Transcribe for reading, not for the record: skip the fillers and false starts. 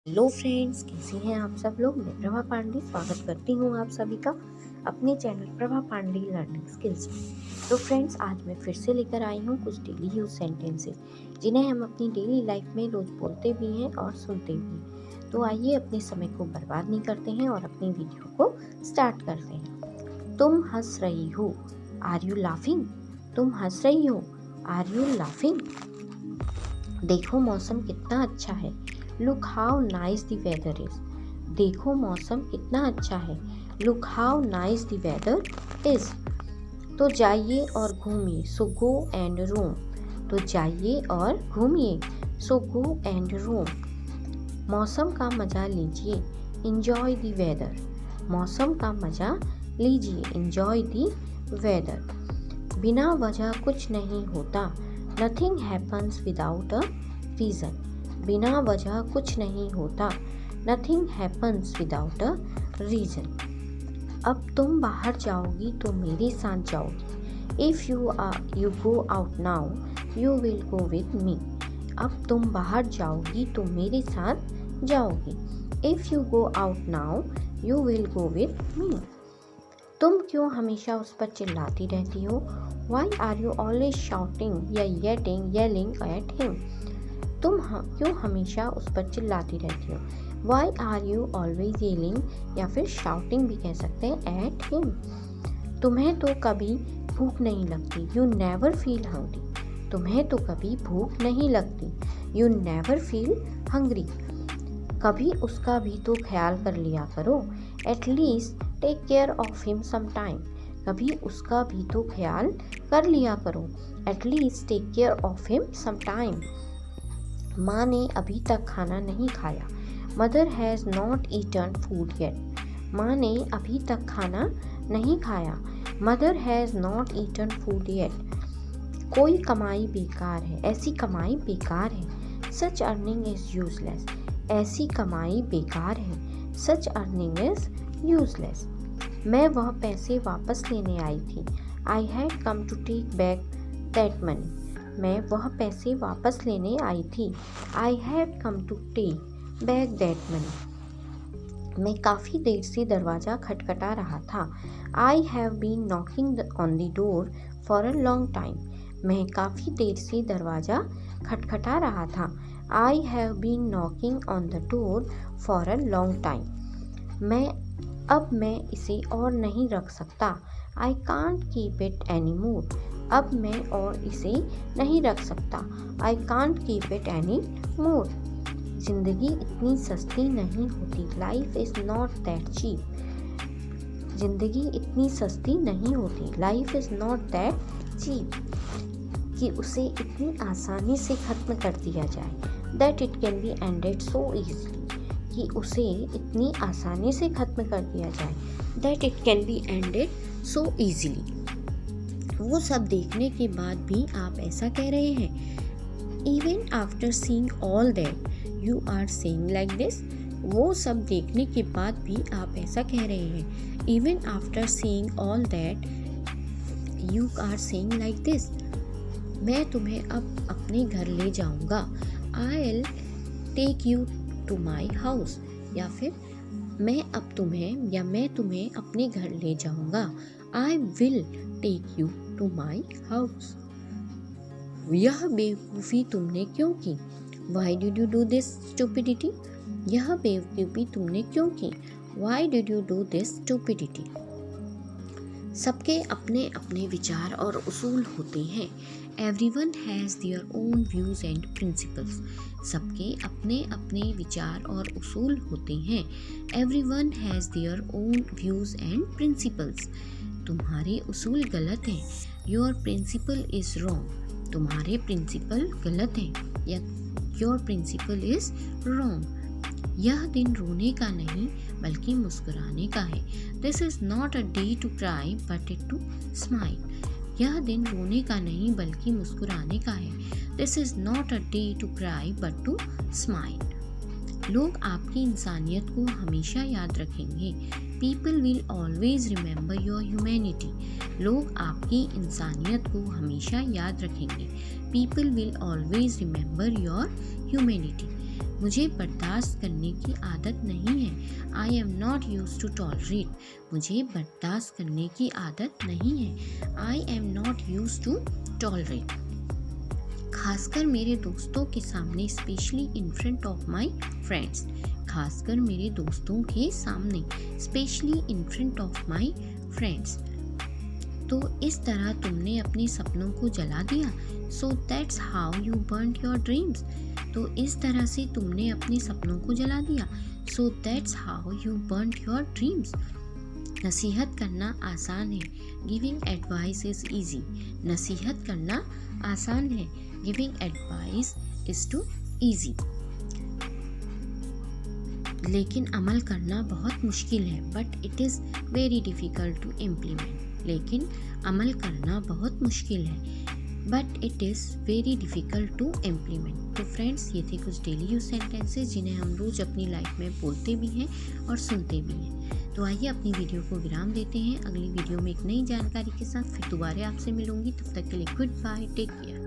Hello friends, कैसे हैं आप सब लोग। मैं प्रभा पांडे स्वागत करती हूँ आप सभी का अपने channel Prabha Pandey learning skills में। तो फ्रेंड्स, आज मैं फिर से लेकर आई हूँ कुछ डेली यूज सेंटेंसेस जिन्हें हम अपनी डेली लाइफ में रोज बोलते भी हैं और सुनते भी हैं। तो आइए अपने समय को बर्बाद नहीं करते हैं और अपनी वीडियो को स्टार्ट करते हैं। तुम हंस रही हो, आर यू लाफिंग। तुम हंस रही हो, आर यू लाफिंग। देखो मौसम कितना अच्छा है, look how nice the weather is. देखो मौसम कितना अच्छा है, look how nice the weather is. तो जाइए और घूमिए, सो गो एंड रोम। तो जाइए और घूमिए, सो गो एंड रोम। मौसम का मजा लीजिए, इंजॉय द वेदर। मौसम का मजा लीजिए, इंजॉय द वेदर। बिना वजह कुछ नहीं होता, nothing happens without a reason. बिना वजह कुछ नहीं होता, nothing happens without a reason. अब तुम बाहर जाओगी तो मेरे साथ जाओगी। If you go out now, you will go with me. अब तुम बाहर जाओगी तो मेरे साथ जाओगी। If you go out now, you will go with me. तुम क्यों हमेशा उस पर चिल्लाती रहती हो। Why are you always shouting या येलिंग एट हिम। तुम क्यों हमेशा उस पर चिल्लाती रहती हो। Why are you always yelling या फिर शाउटिंग भी कह सकते हैं, एट हिम। तुम्हें तो कभी भूख नहीं लगती, यू नेवर फील हंग्री। तुम्हें तो कभी भूख नहीं लगती, यू नेवर फील हंग्री। कभी उसका भी तो ख्याल कर लिया करो, at least take care of him some time. कभी उसका भी तो ख्याल कर लिया करो, at least take care of him some time. माँ ने अभी तक खाना नहीं खाया, mother has not eaten food yet. माँ ने अभी तक खाना नहीं खाया, mother has not eaten food yet. कोई कमाई बेकार है, ऐसी कमाई बेकार है। Such earning is useless. ऐसी कमाई बेकार है, सच अर्निंग इज़ यूजलेस। मैं वह पैसे वापस लेने आई थी, I had come to take back that money. मैं वह पैसे वापस लेने आई थी, I had come to take back that money. मैं काफ़ी देर से दरवाज़ा खटखटा रहा था, I have been knocking on the door for a long time. मैं काफ़ी देर से दरवाज़ा खटखटा रहा था, I have been knocking on the door for a long time. अब मैं इसे और नहीं रख सकता, I can't keep it any more. अब मैं और इसे नहीं रख सकता, I can't keep it any more. जिंदगी इतनी सस्ती नहीं होती, life is not that cheap. जिंदगी इतनी सस्ती नहीं होती, life is not that cheap. कि उसे इतनी आसानी से ख़त्म कर दिया जाए, that it can be ended so easily. कि उसे इतनी आसानी से ख़त्म कर दिया जाए, that it can be ended so easily. वो सब देखने के बाद भी आप ऐसा कह रहे हैं। Even after seeing all that you are saying like this. वो सब देखने के बाद भी आप ऐसा कह रहे हैं। Even after seeing all that you are saying like this. मैं तुम्हें अब अपने घर ले जाऊंगा, I will take you to my house. या फिर मैं तुम्हें अपने घर ले जाऊंगा, I will take you to my house. यह बेवकूफ़ी तुमने क्यों की, why did you do this stupidity. यह बेवकूफ़ी तुमने क्यों की, why did you do this stupidity. सबके अपने अपने विचार और उसूल होते हैं, everyone has their own views and principles. सबके अपने अपने विचार और उसूल होते हैं, everyone has their own views and principles. तुम्हारे उसूल गलत हैं, योर प्रिंसिपल इज़ रॉन्ग। तुम्हारे प्रिंसिपल गलत हैं या योर प्रिंसिपल इज़ रॉन्ग। यह दिन रोने का नहीं बल्कि मुस्कुराने का है, this is not a day to cry but it to smile. यह दिन रोने का नहीं बल्कि मुस्कुराने का है, this is not a day to cry but to smile. लोग आपकी इंसानियत को हमेशा याद रखेंगे, people will always remember your humanity. लोग आपकी इंसानियत को हमेशा याद रखेंगे, people will always remember your humanity. मुझे बर्दाश्त करने की आदत नहीं है। I am not use to tolerate. मुझे बर्दाश्त करने की आदत नहीं है। I am not use to tolerate. खासकर मेरे दोस्तों के सामने, specially in front of my friends. खासकर मेरे दोस्तों के सामने, specially in front of my friends. तो इस तरह तुमने अपने सपनों को जला दिया। So that's how you burned your dreams. तो इस तरह से तुमने अपने सपनों को जला दिया। So that's how you burned your dreams. नसीहत करना आसान है। Giving advice is easy. नसीहत करना आसान है। Giving advice is too easy. लेकिन अमल करना बहुत मुश्किल है। But it is very difficult to implement. लेकिन अमल करना बहुत मुश्किल है, but it is very difficult to implement. तो फ्रेंड्स, ये थे कुछ डेली यूज सेंटेंसेस जिन्हें हम रोज़ अपनी लाइफ में बोलते भी हैं और सुनते भी हैं। तो आइए अपनी वीडियो को विराम देते हैं। अगली वीडियो में एक नई जानकारी के साथ फिर दोबारा आपसे मिलूंगी। तब तक के लिए गुड बाय, टेक केयर।